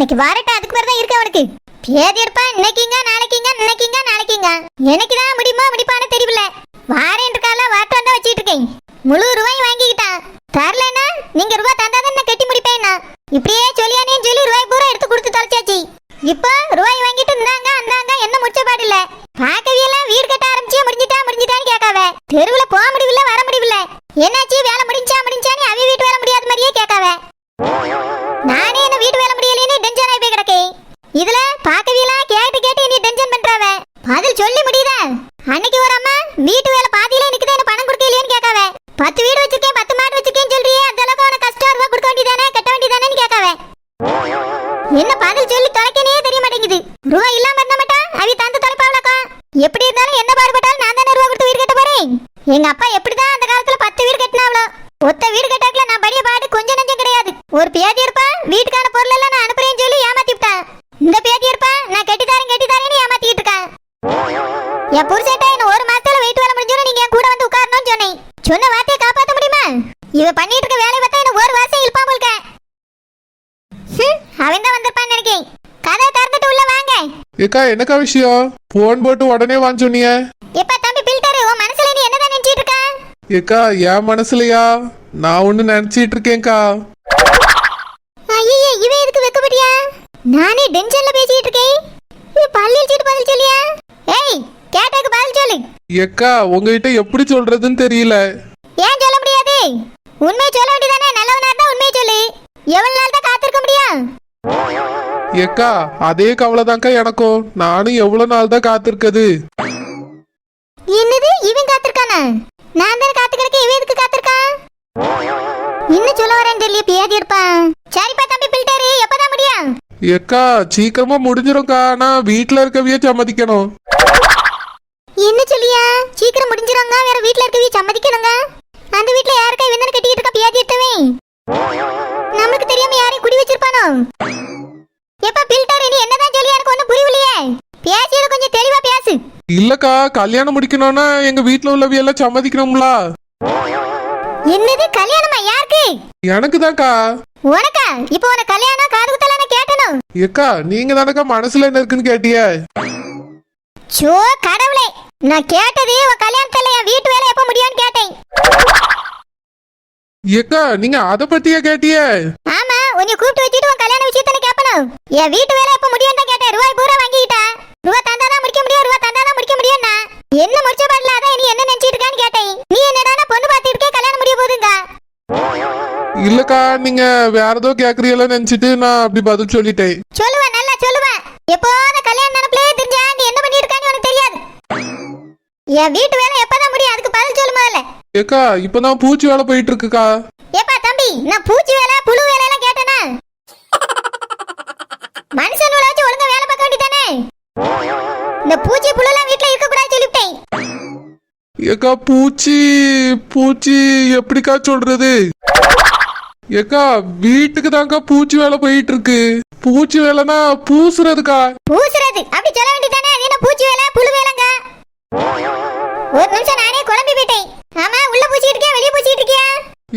இன்னைக்கு வாரட்ட அதுக்கு பேர் தான் இருக்கு அவனுக்கு. பேதி இருப்பா இன்னைக்குங்க நாளைக்குங்க. எனக்கு தான் முடியுமா முடிப்பான்னு தெரியல. வாரேன் இருக்கால வாட்டு வந்தா வச்சிட்டு இருக்கேன். முழு ரூபாய் வாங்கிக்கிட்டான். தரலன்னா நீங்க ரூபாய் தந்தாதான் நான் கட்டி முடிப்பேன்னா. இப்படியே சொல்லியானேன்னு சொல்லி ரூபாய் பூரா எடுத்து கொடுத்து தொலைச்சாச்சு. இப்போ ரூபாய் வாங்கிட்டு அந்தாங்க என்ன முடிச்ச பாடு இல்ல. பாக்கவியெல்லாம் வீடு கட்ட ஆரம்பிச்சே முடிஞ்சிட்டான்னு கேட்காவ. தெருவுல போக முடியல வர முடியல. என்னாச்சு வேலை முடிஞ்சான்னு அவ வீட்டு வேலை முடியாத மாதிரியே கேட்காவ. நானே என்ன வீட்டு வேலை முடியலன்னு டென்ஷன் ஆகி போய் கிடக்கேன். இதுல பாக்கவியெல்லாம் கேட்டு நீ டென்ஷன் பண்றாவ. பதில் சொல்லி முடியுதா? அன்னைக்கு ஒரு அம்மா வீட்டு வேலை பாதியிலே நிக்குது என்ன பணம் கொடுக்க இல்லையான்னு கேட்காவ. 10 வீடு வச்சிருக்கேன் 10 மாடு வச்சிருக்கேன்னு சொல்றியே அந்த அளவுக்கு உனக்கு கஷ்டம் ரூபா கொடுக்க வேண்டியதானே கட்ட வேண்டியதானேன்னு கேட்காவ. என்ன பதில் சொல்லி தொலைக்கனே தெரிய மாட்டேங்குது. ரூபா இல்லாம இருந்த மாட்டா அவி தந்து தொலைப்பாவளக்கா. எப்படி இருந்தாலும் என்ன பாடுபட்டாலும் நான் தானே ரூபா கொடுத்து வீடு கட்ட போறேன். எங்க அப்பா எப்படிதான் அந்த காலத்துல 10 வீடு கட்டினாவளோ. ஒத்த வீடு கட்டாக்கல நான் படிய பாடு கொஞ்சம் நஞ்சம் கிடையாது. ஒரு பேதி இருப்பா வீட்டுக்கான பொருள் எல்லாம் நான் அனுப்புறேன்னு சொல்லி ஏமாத்தி விட்டான். இந்த பேதி இருப்பா நான் கட்டித்தாரேன்னு ஏமாத்திட்டு இருக்கான். என் புருஷன்ட்ட என்ன ஒரு மாசத்துல வெயிட் வேலை முடிஞ்சோன்னு நீங்க என் கூட வந்து உட்காரணும்னு சொன்னேன். சொன்ன வார்த்தையை காப்பாற்ற முடியுமா? இவ பண்ணிட்டு இருக்க வேலையை பார்த்தா என்ன ஒரு வருஷம் இழுப்பா போல்க. அவன் தான் வந்திருப்பான்னு நினைக்கேன். கதை திறந்துட்டு உள்ள வாங்க. ஏக்கா என்னக்கா விஷயம்? போன் போட்டு உடனே வாங்க சொன்னீங்க. எப்ப தம்பி பில்டர் உன் மனசுல நீ என்னதான் நினைச்சிட்டு இருக்க? ஏக்கா என் மனசுலயா? நான் ஒண்ணு நினைச்சிட்டு இருக்கேன்க்கா. ஐயே இவன் எதுக்கு வெக்கப்படியா? நானே டென்ஷன்ல பேசிட்டு இருக்கேன். நீ பல்லிச்சிட்டு பதில் சொல்லியா? ஏய் கேட்டதுக்கு பதில் சொல்லு. ஏக்கா உங்ககிட்ட எப்படி சொல்றதுன்னு தெரியல. ஏன் சொல்ல முடியாது? உண்மையை சொல்ல வேண்டியதானே. நல்லவனா இருந்தா உண்மையை சொல்லு. எவ்வளவு நாள் தான் காத்திருக்க முடியும்? ஏக்கா அதே கவலைதான்க்கா எனக்கும். நானும் எவ்வளவு நாள் தான் காத்திருக்குது. என்னது இவன் காத்திருக்கானா? நான் தான் காத்து கிடக்க இவன் எதுக்கு காத்திருக்கான்? இன்னும் சொல்ல வரேன்னு தெரியல பேதி இருப்பான். சரிப்பா தம்பி பில்டர் எப்பதான் முடியும்? ஏக்கா சீக்கிரமா முடிஞ்சிரும்க்கா. நான் வீட்டுல இருக்கவியே சம்மதிக்கணும். என்ன சொல்லியா? சீக்கிரம் முடிஞ்சிருங்க. வேற வீட்டுல இருக்கவியே சம்மதிக்கணுங்க. அந்த வீட்டுல யாருக்கா இவன் கட்டிட்டு இருக்க பேதி எடுத்தவே? நமக்கு தெரியாம யாரையும் குடி வச்சிருப்பானோ? எப்ப பில்டர் நீ என்னதான் சொல்லி எனக்கு ஒண்ணும் புரியலையே. பேசியது கொஞ்சம் தெளிவா பேசு. இல்லக்கா கல்யாணம் முடிக்கணும்னா எங்க வீட்டுல உள்ளவியெல்லாம் சம்மதிக்கணும்ல. என்னது கல்யாணமா? யாருக்கு? எனக்கு தான்க்கா. உனக்கா? இப்போ உனக்கு கல்யாணம் காது குத்தலான கேட்டணும். ஏக்கா நீங்க தானக்கா மனசுல என்ன இருக்குன்னு கேட்டிய. சோ கடவுளே, நான் கேட்டது உன் கல்யாணத்துல என் வீட்டு வேலை எப்ப முடியும்னு கேட்டேன். ஏக்கா நீங்க அத பத்தியா கேட்டிய? ஆமா உன்னை கூப்பிட்டு வச்சிட்டு உன் கல்யாண விஷயத்தானே கேட்பணும். என் வீட்டு வேலை எப்ப முடியும்னு தான் கேட்டேன். ரூபாய் பூரா வாங்கிட்டா. ரூபாய் தந்தாதான் முடிக்க முடியும். ரூபாய் தந்தாதான் முடிக்க முடியும்னா என்ன முடிச்ச பாடல? அதான் நீ என்ன நினைச்சிட்டு இருக்கான்னு கேட்டேன். நீ என்னடானா பொண்ணு பார்த்துட்டு இருக்கே கல்யாணம் முடிய போகுதுங்க. இல்லக்கா நீங்க வேற ஏதோ கேக்குறீங்களோ நினைச்சிட்டு நான் அப்படி பதில் சொல்லிட்டேன். சொல்லுவேன் நல்லா சொல்லுவேன். எப்போது கல்யாணம் நினைப்பிலே தெரிஞ்சா நீ என்ன பண்ணிட்டு இருக்கான்னு உனக்கு தெரியாது. என் வீட்டு வேலை எப்பதான் முடியும்? அதுக்கு பதில் சொல்லு முதல்ல. ஏக்கா இப்பதான் பூச்சி வேலை போயிட்டு இருக்குக்கா. ஏப்பா தம்பி நான் பூச்சி வேலை புழு வேலை எல்லாம் கேட்டேனா? மனுஷன் வச்சு ஒழுங்கா வேலை பார்க்க வேண்டியதானே. இந்த பூச்சி புழு எல்லாம் வீட்டுல இருக்க கூடாது சொல்லிவிட்டேன். ஏக்கா பூச்சி எப்படிக்கா சொல்றது? ஏக்கா வீட்டுக்கு தான்க்கா பூச்சி வேலை போயிட்டு இருக்கு. பூச்சி வேலைனா பூசுறதுக்கா. பூசுறது அப்படி சொல்ல வேண்டியதானே. அது என்ன பூச்சி வேலை புழு வேலைங்க? ஒரு நிமிஷம் நானே குழம்பி போயிட்டேன். ஆமா உள்ள பூச்சிட்டு இருக்கியா வெளிய பூச்சிட்டு இருக்கியா?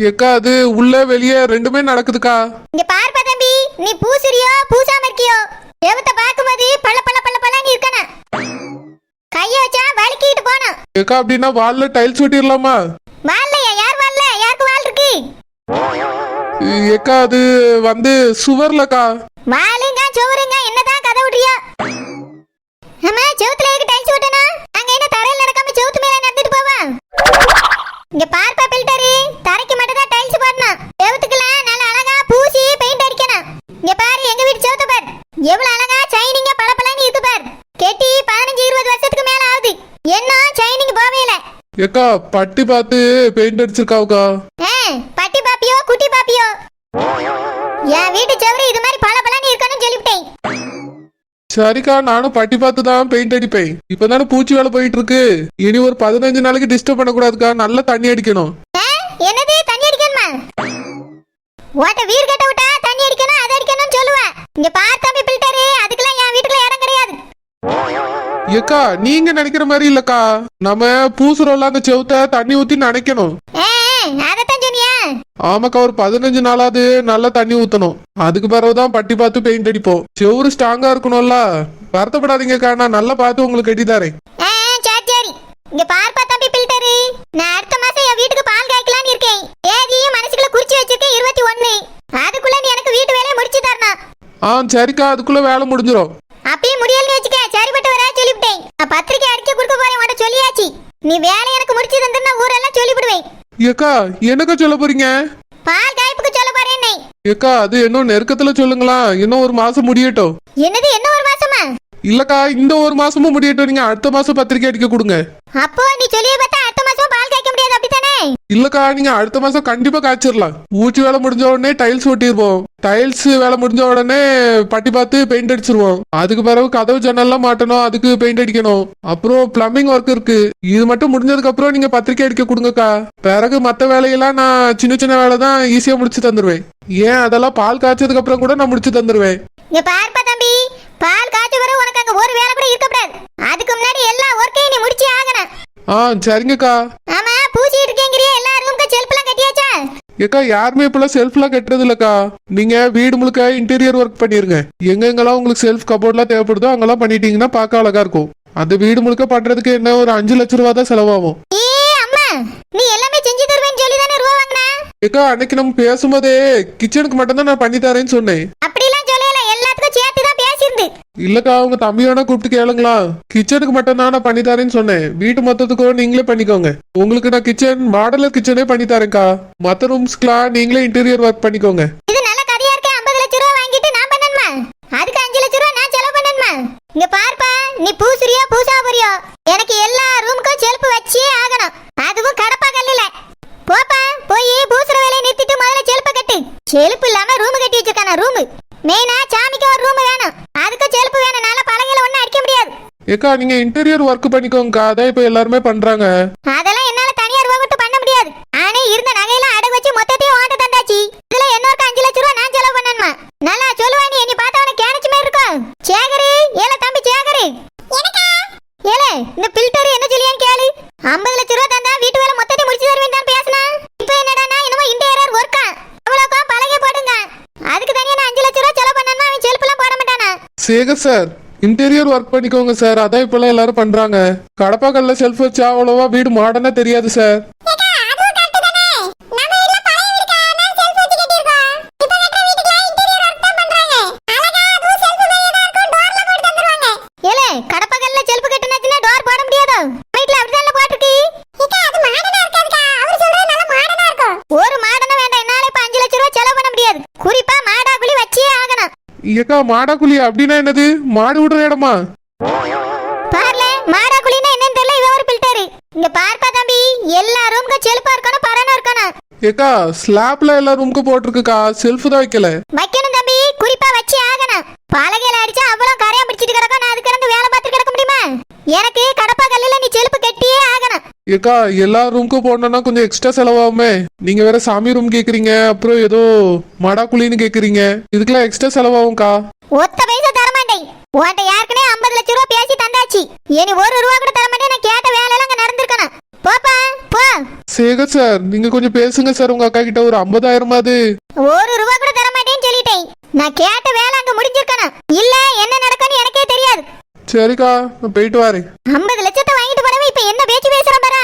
ஏக்கா அது உள்ள வெளியே ரெண்டுமே நடக்குதுக்கா. இங்க பார்ப்பா தம்பி, நீ பூசுறியோ பூசாம இருக்கியோ தேவத்தை பாக்கும்போது பள்ளன்னு இருக்கணும். கைய வச்சா வலிக்கிட்டு போனோம். ஏக்கா அப்படின்னா வால்ல டைல்ஸ் ஒட்டிடலாமா? வால்லையா? யார் வால்ல? யாருக்கு வால் இருக்கு? ஏக்கா அது வந்து சுவர்லக்கா. வாலுங்க சுவருங்க என்னதான் கதை விடுறியோ? ஆமா செவுத்துல இருக்கு டைல்ஸ் ஒட்டனா? அங்க என்ன தரையில நடக்காம செவுத்து மேல நடந்துட்டு போவான். இங்க பார்ப்பா பில்டர், தரைக்கு மட்டும் தான் டைல்ஸ் போடணும். செவுத்துக்குலாம் நல்ல அழகா பூசி பெயிண்ட் அடிக்கணும். இங்க பாரு எங்க வீட்டு செவுத்த பாரு எவ்வளவு அழகா சைனிங்கா பளபளன்னு இருக்கு பாரு. கெட்டி 15-20 வருஷத்துக்கு மேல ஆகுது. என்ன சைனிங் போவே இல்ல. ஏக்கா பட்டி பார்த்து பெயிண்ட் அடிச்சிருக்காவுக்கா. பட்டி பாப்பியோ குட்டி பாப்பியோ? என் வீட்டு செவரு இது மாதிரி பளபளன்னு இருக்கணும்னு சொல்லிவிட்டேன். சரிக்கா நானும் பட்டி பார்த்து தான் பெயிண்ட் அடிப்பேன். இப்பதானே பூச்சி வேலை போயிட்டு இருக்கு. இனி ஒரு 15 நாளைக்கு டிஸ்டர்ப் பண்ணக்கூடாதுக்கா. நல்லா தண்ணி அடிக்கணும். என்னது தண்ணி அடிக்கணுமா? ஓட்ட வீர் கட்ட விட்டா தண்ணி அடிக்கணும் அதை அடிக்கணும்னு சொல்லுவா. இங்க பார் தம்பி பில்டர், அதுக்கெல்லாம் என் வீட்டுக்குள்ள இடம் கிடையாது. ஏக்கா நீங்க நினைக்கிற மாதிரி இல்லக்கா. நம்ம பூசுறோம்ல அந்த செவுத்த தண்ணி ஊத்தி நினைக்கணும். அதத்தான் சொன்னியா? ஆமாக்கா ஒரு 15 நாளாவது நல்லா தண்ணி ஊத்தணும். அதுக்கு பிறகுதான் பட்டி பார்த்து பெயிண்ட் அடிப்போம். செவுரு ஸ்ட்ராங்கா இருக்கணும்ல. வருத்தப்படாதீங்கக்கா, நான் நல்லா பார்த்து உங்களுக்கு கட்டி தரேன். சரி சரி. இங்க பார்ப்பா தம்பி பில்டரு, நான் அடுத்த மாசம் என் வீட்டுக்கு பால் காய்க்கலான்னு இருக்கேன். தேதியும் மனசுக்குள்ள குறிச்சு வச்சிருக்கேன் 21. அதுக்குள்ள நீ எனக்கு வீட்டு வேலையை முடிச்சு தரணும். சரிக்கா, அதுக்குள்ள வேலை முடிஞ்சிடும். அப்பயும் முடியலன்னு வச்சுக்க, சரிப்பட்டு வர சொல்லிவிட்டேன். நான் பத்திரிக்கை அடிக்க கொடுக்க போறேன், உன்கிட்ட சொல்லியாச்சு. நீ வேலை எனக்கு முடிச்சு தந்துன்னா ஊரெல்லாம் சொல்லிவிடுவேன். ஏக்கா என்னக்கா சொல்ல போறீங்க? பால் காய்ப்புக்கு சொல்ல போறேன். ஏக்கா அது இன்னும் நெருக்கத்துல சொல்லுங்களா, இன்னும் ஒரு மாசம் முடியட்டும். என்னது என்ன ஒரு மாசமா? இல்லக்கா இந்த ஒரு மாசமும் முடியட்டும், நீங்க அடுத்த மாசம் பத்திரிக்கை அடிக்க கொடுங்க. அப்போ நீ சொல்லியே பார்த்தா அடுத்த மாசம் பால் காய்க்க முடியாது அப்படித்தானே? இல்லக்கா நீங்க அடுத்த மாசம் கண்டிப்பா காய்ச்சிடலாம். ஊச்சி வேலை முடிஞ்ச உடனே டைல்ஸ் ஒட்டிடுவோம். டைல்ஸ் வேலை முடிஞ்ச உடனே பட்டி பார்த்து பெயிண்ட் அடிச்சிருவோம். அதுக்கு பிறகு கதவு ஜன்னல்லாம் மாட்டணும், அதுக்கு பெயிண்ட் அடிக்கணும். அப்புறம் பிளம்பிங் ஒர்க் இருக்கு. இது மட்டும் முடிஞ்சதுக்கு அப்புறம் நீங்க பத்திரிக்கை அடிக்க கொடுங்கக்கா. பிறகு மத்த வேலையெல்லாம் நான் சின்ன சின்ன வேலை தான் ஈஸியா முடிச்சு தந்துருவேன். ஏன் அதெல்லாம் பால் காய்ச்சதுக்கு அப்புறம் கூட நான் முடிச்சு தந்துருவேன். இங்க பார்ப்பா தம்பி, பால் காய்ச்ச வரை உனக்கு அங்க ஒரு வேலை கூட இருக்கக்கூடாது. அதுக்கு முன்னாடி எல்லா ஒர்க்கையும் நீ முடிச்சே ஆகணும். சரிங்கக்கா. ஆமா, பூச்சிட்டு இருக்கேங்கறியே, எல்லா ரூமுக்கு செல்ஃப்லாம் கட்டியாச்சா? ஏக்கா யாருமே இப்பெல்லாம் செல்ஃப்லாம் கட்டுறது இல்லக்கா. நீங்க வீடு முழுக்க இன்டீரியர் ஒர்க் பண்ணிருங்க. எங்கெங்கெல்லாம் உங்களுக்கு செல்ஃப் கபோர்ட்லாம் தேவைப்படுதோ அங்கெல்லாம் பண்ணிட்டீங்கன்னா பார்க்க அழகா இருக்கும். அந்த வீடு முழுக்க பண்றதுக்கு என்ன ஒரு 5 லட்சம் ரூபா தான் செலவாகும். அம்மா, நீ எல்லாமே செஞ்சு தருவேன்னு சொல்லி தானே ரூபா வாங்கினா? ஏக்கா அன்னைக்கு நம்ம பேசும்போதே கிச்சனுக்கு மட்டும் தான் நான் பண்ணி தரேன்னு சொன்னேன். அப்படிலாம் சொல்லல, எல்லாத்துக்கும் சேர்த்து தான் பேசிருந்து. இல்லக்கா உங்க தம்பி வேணா கூப்பிட்டு கேளுங்களா. கிச்சனுக்கு மட்டும் தான் நான் பண்ணி தரேன்னு சொன்னேன். வீட்டு மொத்தத்துக்கும் நீங்களே பண்ணிக்கோங்க. உங்களுக்கு நான் கிச்சன் மாடலர் கிச்சனே பண்ணி தரேன்க்கா. மத்த ரூம்ஸ்க்குலாம் நீங்களே இன்டீரியர் ஒர்க் பண்ணிக்கோங்க. இது நல்ல கதையா இருக்கு. 50 லட்சம் ரூபா வாங்கிட்டு நான் பண்ணணுமா? அதுக்கு 5 லட்சம் ரூபா நான் செலவு பண்ணணுமா? இங்க பார்ப்பா, நீ பூசுறியோ பூசா போறியோ, எனக்கு எல்லா ரூமுக்கும் செல்ஃப் வச்சே ஆகணும். அதுவும் கடப்பா கல்லுல. போப்பா, போய் பூசுற வேலையை நிறுத்திட்டு முதல்ல செல்ஃப கட்டு. செல்ஃப் இல்லாம ரூம் கட்டி வச்சிருக்கான ரூம். மெயினா சாமிக்கு ஒரு ரூம் வேணும், அதுக்கு செல்ஃப் வேணும். நால பலகையில ஒண்ணு அடிக்க முடியாது. ஏக்கா நீங்க இன்டீரியர் ஒர்க் பண்ணிக்கோங்கக்கா. அதான் இப்ப எல்லாருமே பண்றாங்க. அதெல்லாம் என்னால தனியா ரூபா கொடுத்து பண்ண முடியாது. ஆனே இருந்த நகையெல்லாம் அடகு வச்சு மொத்தத்தையும் ஓட்ட தந்தாச்சு. இதுல இன்னொரு 5 லட்சம் ரூபா நான் செலவு பண்ணணுமா? நல்லா சொல்லுவா நீ. நீ பார்த்தா உனக்கு கேனச்சு மாதிரி இருக்கும். சேகரி, ஏல தம்பி சேகரி. ஏலே, இந்த பில்டர் என்ன சொல்லியான்னு கேளு. 50 லட்சம் ரூபா தந்தா வீட்டு வேலை மொத்தத்தையும் முடிச்சு தருவேன் தான் பேசினா. இப்போ என்னடானா என்னமோ இன்டீரியர் ஒர்க்கா, அவ்வளோக்கும் பலகை போடுங்க. அதுக்கு தனியா நான் 5 லட்சம் ரூபா செலவு பண்ணணுமா? அவன் செல்ஃப்லாம் போட மாட்டானா? சேகர் சார் இன்டீரியர் ஒர்க் பண்ணிக்கோங்க சார். அதான் இப்பெல்லாம் எல்லாரும் பண்றாங்க. கடப்பா கல்ல செல்ஃப் வச்சா அவ்வளவா வீடு மாடர்னா தெரியாது சார். கடப்பகல்ல செல்ஃப் கட்டினாச்சுன்னா டோர் போட முடியாதோ? வீட்ல அப்படிதான் போட்டுருக்கு. அது மாடனா இருக்காதுக்கா. அவர் சொல்றது நல்ல மாடனா இருக்கும். ஒரு மாடனா வேண்டாம், என்னால இப்ப 5 லட்சம் ரூபாய் செலவு பண்ண முடியாது. குறிப்பா மாடா குழி வச்சே ஆகணும். ஏக்கா மாடா குழி அப்படின்னா என்னது? மாடு விடுற இடமா? பாருல, மாடா குழினா என்னன்னு தெரியல. இவ ஒரு பில்டர். இங்க பார்ப்பா தம்பி, எல்லா ரூமுக்கும் செல்ஃபா இருக்கணும், பரனா இருக்கணும். ஏக்கா ஸ்லாப்ல எல்லா ரூமுக்கு போட்டிருக்குக்கா, செல்ஃப் தான் வைக்கல. வைக்கணும் தம்பி, குறிப்பா வச்சே ஆகணும். பலகையில அடிச்சா அவ்வளவு கரையா பிடிச்சிட்டு கிடக்கும். நான் அதுக்கு இருந்து வேலை பார்த்து கிடக்க முடியுமா? எனக்கு கடப்பா கல்லுல நீ செல்ஃப் கட்டியே ஆகணும். ஏக்கா எல்லா ரூமுக்கும் போடணும்னா கொஞ்சம் எக்ஸ்ட்ரா செலவாகுமே. நீங்க வேற சாமி ரூம் கேக்குறீங்க, அப்புறம் ஏதோ மாடா குழின்னு கேக்குறீங்க. இதுக்கெல்லாம் எக்ஸ்ட்ரா செலவாகும்க்கா. ஒத்த பைசா தரமாட்டேன். உன்கிட்ட ஏற்கனவே 50 லட்சம் ரூபா பேசி தந்தாச்சு. இனி 1 ரூபா கூட தரமாட்டேன். நான் கேட்ட வேலையெல்லாம் அங்க நடந்திருக்கணும். போப்பா போ. சேகர் சார் நீங்க கொஞ்சம் பேசுங்க சார். உங்க அக்கா கிட்ட ஒரு 50,000 1 ரூபா கூட தரமாட்டேன்னு சொல்லிட்டேன். நான் கேட்ட வேலை அங்க முடிஞ்சிருக்கணும். இல்ல என்ன நடக்கும்னு எனக்கே தெரியாது. சரிக்கா நான் போயிட்டு வரேன். 50 லட்சத்தை வாங்கிட்டு போறவே இப்ப என்ன பேச்சு பேசுறான் பாரு.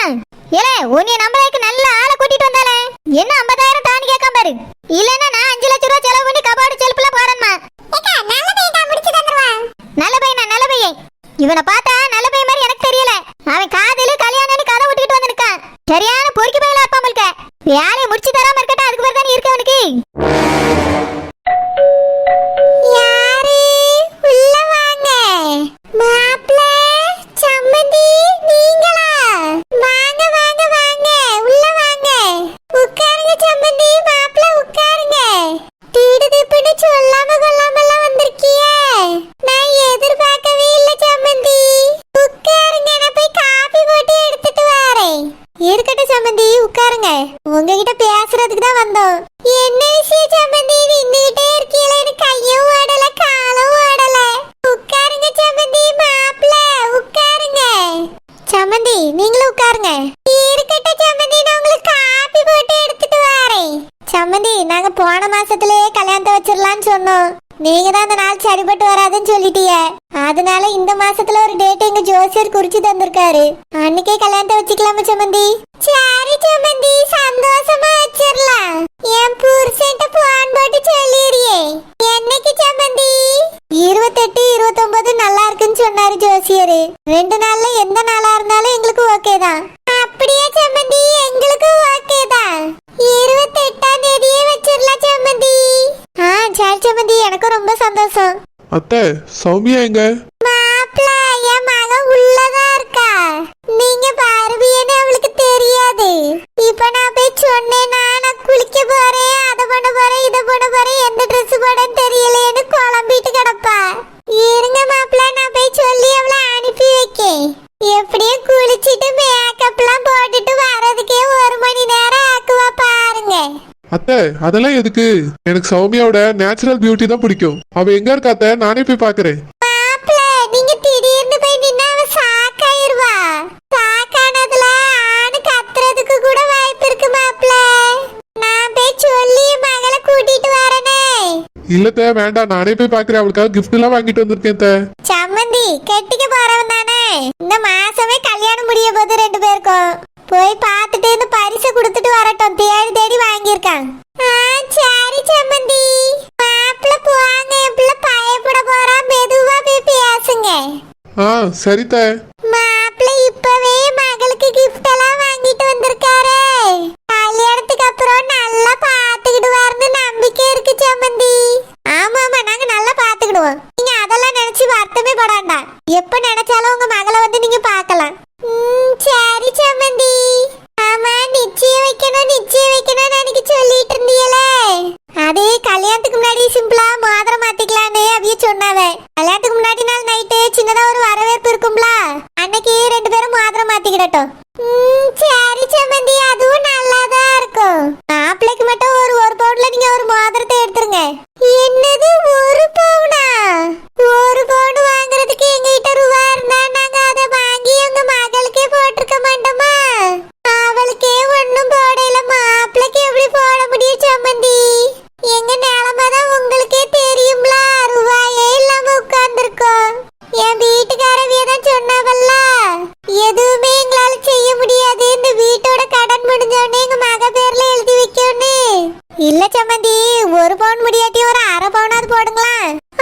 ஏலே, உன்னை நம்பறதுக்கு நல்ல ஆளை கூட்டிட்டு வந்தாலே என்ன 50,000 தானி கேட்காம பாரு. இல்லன்னா நான் 5 லட்சம் ரூபாய் செலவு பண்ணி கபோர்டு செல்ஃப்ல போறேன்மா. ஏக்கா நல்ல பையன் தான் முடிச்சு தந்துருவான். நல்ல பையனா? நல்ல பையன். இவனை பார்த்தா நல்ல பையன் மாதிரி எனக்கு தெரியல. அவன் காதலு கல்யாணம்னு கதை விட்டுட்டு வந்திருக்கான். சரியான பொறுக்கி பையல அப்பா மல்க. வேலையை முடிச்சு தராம இருக்கட்டும், அதுக்கு பேர் தானே இருக்கு அவனுக்கு. யாரு உள்ள வாங்க. மாப்ள சம்மந்தி நீங்களா? வாங்க வாங்க வாங்க, உள்ள வாங்க. உட்காருங்க சம்மந்தி. மாப்ள உட்காருங்க. திடுதிப்புன்னு சொல்லாம கொள்ளாமலாம் வந்திருக்கியே. நான் எதிர்பார்க்கவே இல்ல சம்மந்தி. நீங்க தான் அந்த நாள் சரிப்பட்டு வராதுன்னு சொல்லிட்டீங்க. அதனால இந்த மாசத்துல ஒரு டேட் எங்க ஜோசியர் குறிச்சு தந்திருக்காரு. அன்னைக்கே கல்யாணத்தை வச்சுக்கலாமா சம்மந்தி? சரி சம்மந்தி, சந்தோஷமா வச்சிரலாம். என் புருஷன்ட்ட போன் போட்டு சொல்லிடுறியே. என்னைக்கு சம்மந்தி? 28, 29 நல்லா இருக்குன்னு சொன்னாரு ஜோசியரு. 2 நாள்ல எந்த நாளா இருந்தாலும் எங்களுக்கு ஓகே தான். அப்படியே சம்மந்தி, எங்களுக்கு ஓகே தான். 28ஆம் தேதியே வச்சிரலாம் சம்மந்தி. சரி சம்மந்தி, எனக்கு ரொம்ப சந்தோஷம். அத்தை, சௌமியா எங்க? மாப்ள, என் மகன் உள்ளதான் இருக்கா. நீங்க பார்வியன்னு அவளுக்கு தெரியாது. இப்ப நான் போய் சொன்னேன்னா நான் குளிக்க போறேன், அதை பண்ண போறேன், இதை பண்ண போறேன், எந்த ட்ரெஸ் போடன்னு தெரியலையேன்னு குழம்பிட்டு கிடப்பா. இருங்க மாப்ள, நான் போய் சொல்லி அவளை அனுப்பி வைக்கேன். எப்படியும் குளிச்சிட்டு மேக்கப்லாம் போட்டுட்டு வரதுக்கே 1 மணி நேரம் ஆக்குவா பாருங்க. அத்தை, அதெல்லாம் எதுக்கு? எனக்கு சௌமியாவோட நேச்சுரல் பியூட்டி தான் பிடிக்கும். அவ எங்க இருக்கா அத்தை? நானே போய் பாக்குறேன். மாப்ள, நீங்க திடீர்னு போய் நின்னா அவ சாக்காயிருவா. சாக்கானதுல ஆணு கத்துறதுக்கு கூட வாய்ப்பு இருக்கு மாப்ள. நான் போய் சொல்லி மகளை கூட்டிட்டு வரனே. இல்லத்த, வேண்டாம், நானே போய் பாக்குறேன். அவளுக்காக கிஃப்ட் எல்லாம் வாங்கிட்டு வந்திருக்கேன் அத்தை. சம்மந்தி, கெட்டிக்க போறவன் தானே. இந்த மாசமே கல்யாணம் முடிய போது 2 பேருக்கும். போய் பார்த்துட்டு இந்த பரிசை கொடுத்துட்டு வரட்டும். தேடி தேடி வாங்கியிருக்கான். சரி சம்மந்தி. மாப்பிள்ள போவாங்க, என் பிள்ளை பயப்பட போறா. மெதுவா போய் பேசுங்க. சரித்த. மாப்பிள்ள இப்பவே மகளுக்கு கிஃப்ட் எல்லாம் வாங்கிட்டு வந்திருக்காரு. கல்யாணத்துக்கு அப்புறம் நல்லா பாத்துக்கிடுவாருன்னு நம்பிக்கை இருக்கு சம்மந்தி. ஆமா ஆமா, நாங்க நல்லா பாத்துக்கிடுவோம். நீங்க அதெல்லாம் நினைச்சு வருத்தமே படாண்டா. எப்ப நினைச்சாலும் உங்க மகளை வந்து நீங்க பாக்கலாம். சரி சம்மந்தி. ஆமா, நிச்சயம் வைக்கணும் அன்னைக்கு சொல்லிட்டு இருந்தீங்களே. அது கல்யாணத்துக்கு முன்னாடி சிம்பிளா மோதிரம் மாத்திக்கலான்னு அவிய சொன்னாவே. கல்யாணத்துக்கு முன்னாடி நாள் நைட்டு சின்னதா ஒரு வரவேற்பு இருக்கும்ல, அன்னைக்கு 2 பேரும் மோதிரம் மாத்திக்கிடட்டும். சரி சம்மந்தி, அதுவும் நல்லாதான் இருக்கும். மாப்பிள்ளைக்கு மட்டும் ஒரு பவுன்ல நீங்க ஒரு மோதிரத்தை எடுத்துருங்க. என்னது 1 பவுனா? 1 பவுன் வாங்குறதுக்கு எங்ககிட்ட ரூபா இருந்தா நாங்க அதை வாங்கி உங்க மகளுக்கே போட்டிருக்க மாட்டோமா? அவளுக்கே ஒன்னும் போடையில, மாப்பிள்ளைக்கு எப்படி போட முடியும் சம்மந்தி? எங்க நிலைமைதான் உங்களுக்கே தெரியும்ல. ரூபாயே இல்லாம உட்கார்ந்துருக்கோம். என் வீட்டுக்காரவிய தான் சொன்னாவல்ல, எதுவுமே எங்களால செய்ய முடியாது, இந்த வீட்டோட கடன் முடிஞ்சோடனே எங்க மக பேர்ல எழுதி வைக்கணும். இல்ல சம்மந்தி, 1 பவுன் முடியாட்டி ஒரு 1/2 பவுனாவது போடுங்களா?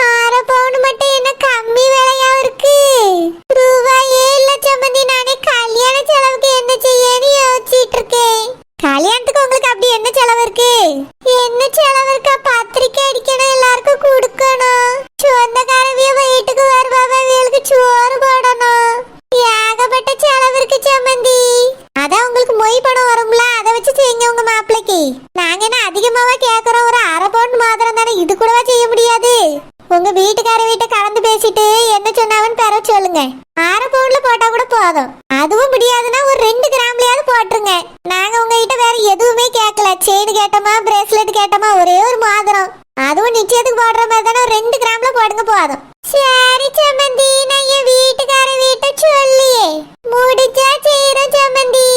1/2 பவுன் மட்டும் என்ன கம்மி விலையா இருக்கு? ரூபாயே இல்ல சம்மந்தி. நானே கல்யாண செலவுக்கு என்ன செய்யன்னு யோசிச்சுட்டு இருக்கேன். கல்யாணத்துக்கு உங்களுக்கு அப்படி என்ன செலவு இருக்கு? என்ன செலவு இருக்கா? பத்திரிக்கை அடிக்கணும், எல்லாருக்கும் கொடுக்கணும், சொந்தக்காரவிய வீட்டுக்கு வருவாங்களுக்கு சோறு போடணும், ஏகப்பட்ட செலவு இருக்கு சம்மந்தி. அதான் உங்களுக்கு மொய் பணம் வரும்ல, அதை வச்சு செய்யுங்க உங்க மாப்பிள்ளைக்கு. நாங்க என்ன அதிகமாவா கேக்குறோம்? ஒரு 1/2 பவுன் மாத்திரம் தானே, இது கூடவா செய்ய முடியாது? உங்க வீட்டுக்கார வீட்டை கலந்து பேசிட்டு என்ன சொன்னாவன்னு பெற சொல்லுங்க. 1/2 பவுன்ல போட்டா கூட போதும். அதுவும் முடியாதுன்னா ஒரு 2 கிராம்லயாவது போட்டுருங்க. நாங்க உங்ககிட்ட வேற எதுவுமே கேட்கல. செயின் கேட்டோமா, பிரேஸ்லெட் கேட்டோமா, ஒரே ஒரு மோதிரம். அதுவும் நிச்சயத்துக்கு போடுற மாதிரி தானே, ஒரு 2 கிராம்ல போடுங்க போதும். சரி சம்மந்தி, நான் என் வீட்டுக்கார வீட்டை சொல்லியே முடிச்சா செய்யறோம் சம்மந்தி.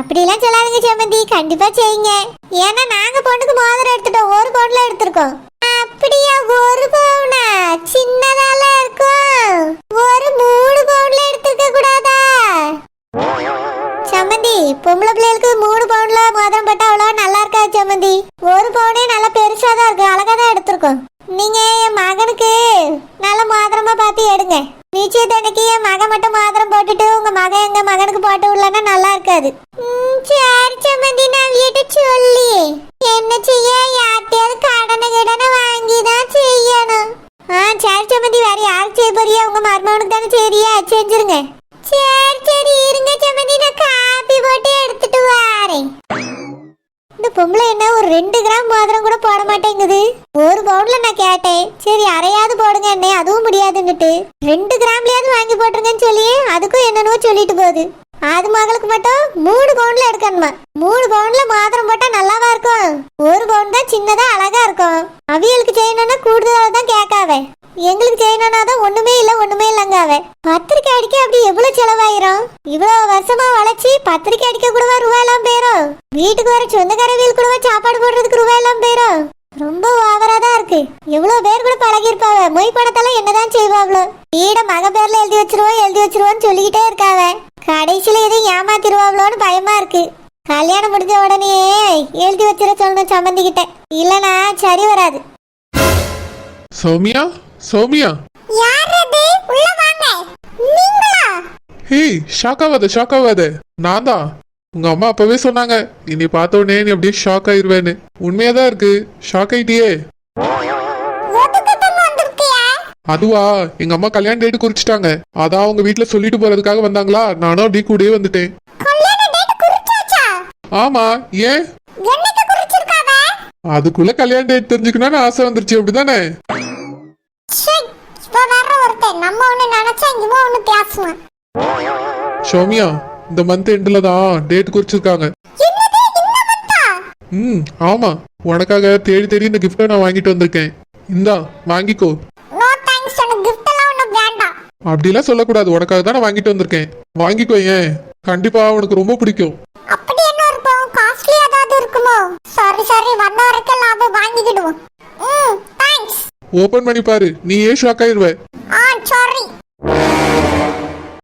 அப்படிலாம் சொல்லாதுங்க சம்மந்தி, கண்டிப்பா செய்யுங்க. ஏன்னா நாங்க பொண்ணுக்கு மோதிரம் எடுத்துட்டோம், 1 பவுன்ல எடுத்திருக்கோம். அப்படியா? 1 பவுனா? சின்னதால இருக்கும். ஒரு 3 பவுன்ல எடுத்துக்க கூடாதா சம்மந்தி? பொம்பளை பிள்ளைகளுக்கு 3 பவுன்ல மோதிரம் போட்டா அவ்வளவு நல்லா இருக்காது சம்மந்தி. 1 பவுனே நல்லா பெருசா தான் இருக்கு, அழகா தான் எடுத்திருக்கோம். நீங்க என் மகனுக்கு நல்ல மோதிரமா பார்த்து எடுங்க. நிச்சயத்தன்னைக்கு என் மகன் மட்டும் மோதிரம் போட்டுட்டு உங்க மகன் எங்க மகனுக்கு போட்டு விடலன்னா நல்லா இருக்காது. சரி சம்மந்தி, நான் வீட்டை சொல்லி என்ன செய்ய, யார்ட்டையாவது கடனை வாங்கிதான் செய்யணும். சரி சம்மந்தி, வேற யாருக்கு செய்ய போறியா? உங்க மருமகனுக்கு தானே சரியா? செஞ்சிருங்க. சரி இருங்க சம்மந்தி, நான் காப்பி போட்டு எடுத்துட்டு வரேன். இந்த பொம்பளை என்ன ஒரு 2 கிராம் மோதிரம் கூட போட மாட்டேங்குது. 1 பவுன்ல நான் கேட்டேன், சரி அரையாவது போடுங்க என்ன, அதுவும் முடியாதுன்னுட்டு 2 கிராம்லயாவது வாங்கி போட்டுருங்கன்னு சொல்லி அதுக்கும் என்னென்னவோ சொல்லிட்டு போகுது. அது மகளுக்கு மட்டும் 3 பவுன்ல எடுக்கணுமா? 3 பவுன்ல மோதிரம் போட்டா நல்லாவா இருக்கும்? 1 பவுன் தான் சின்னதா அழகா இருக்கும். அவியலுக்கு செய்யணும்னா கூடுதலாக தான் கேட்காவே. எங்களுக்கு செய்யணும்னா தான் ஒண்ணுமே இல்லைங்காவே. பத்திரிக்கை அடிக்க அப்படி எவ்வளவு செலவாயிரும்? இவ்வளவு வருஷமா வளைச்சி பத்திரிக்கை அடிக்க கூடவா ரூபாய் எல்லாம் போயிரும்? வீட்டுக்கு வர சொந்தக்காரவியல் கூடவா சாப்பாடு போடுறதுக்கு ரூபாய் எல்லாம் போயிரும்? ரொம்ப ஓவரா தான் இருக்கு. எவ்வளவு பேர் கூட பழகி இருப்பாவ. மொய் பணத்தெல்லாம் என்னதான் செய்வாங்களோ. வீட மக பேர்ல எழுதி வச்சிருவோன்னு சொல்லிக்கிட்டே இருக்காவ. கடைசியில எதுவும் ஏமாத்திருவாங்களோன்னு பயமா இருக்கு. கல்யாணம் முடிஞ்ச உடனே எழுதி வச்சிட சொல்லணும் சம்மந்திக்கிட்ட. இல்லனா சரி வராது. சௌமியா, சௌமியா. யார் அது? உள்ள வாங்க. நீங்களா? ஹேய், ஷாக் ஆகாத. நான் தான். உங்க அம்மா அப்பவே சொன்னாங்க இனி பார்த்த உடனே நீ அப்படியே ஷாக் ஆயிருவேன்னு. உண்மையாதான் இருக்கு. ஷாக் ஆயிட்டியே. அதுவா, எங்க அம்மா கல்யாண டேட் குறிச்சிட்டாங்க. அதான் அவங்க வீட்டுல சொல்லிட்டு போறதுக்காக வந்தாங்களா, நானும் அப்படியே கூடயே வந்துட்டேன். ஆமா, ஏன்? அதுக்குள்ள கல்யாண டேட் தெரிஞ்சுக்கணும்னு ஆசை வந்துருச்சு, அப்படிதானே? சௌமியா, இந்த மந்த் எண்ட்ல தான் டேட் குறிச்சிருக்காங்க. ஆமா, உனக்காக தேடி தேடி இந்த கிஃப்ட நான் வாங்கிட்டு வந்திருக்கேன். இந்தா வாங்கிக்கோ. அப்படிலாம் சொல்லக்கூடாது, உனக்காக தான் நான் வாங்கிட்டு வந்திருக்கேன். வாங்கிக்கோ. ஏன்? கண்டிப்பா உனக்கு ரொம்ப பிடிக்கும். ஓபன் பண்ணி பாரு, நீ ஏன் ஷாக் ஆயிருவ.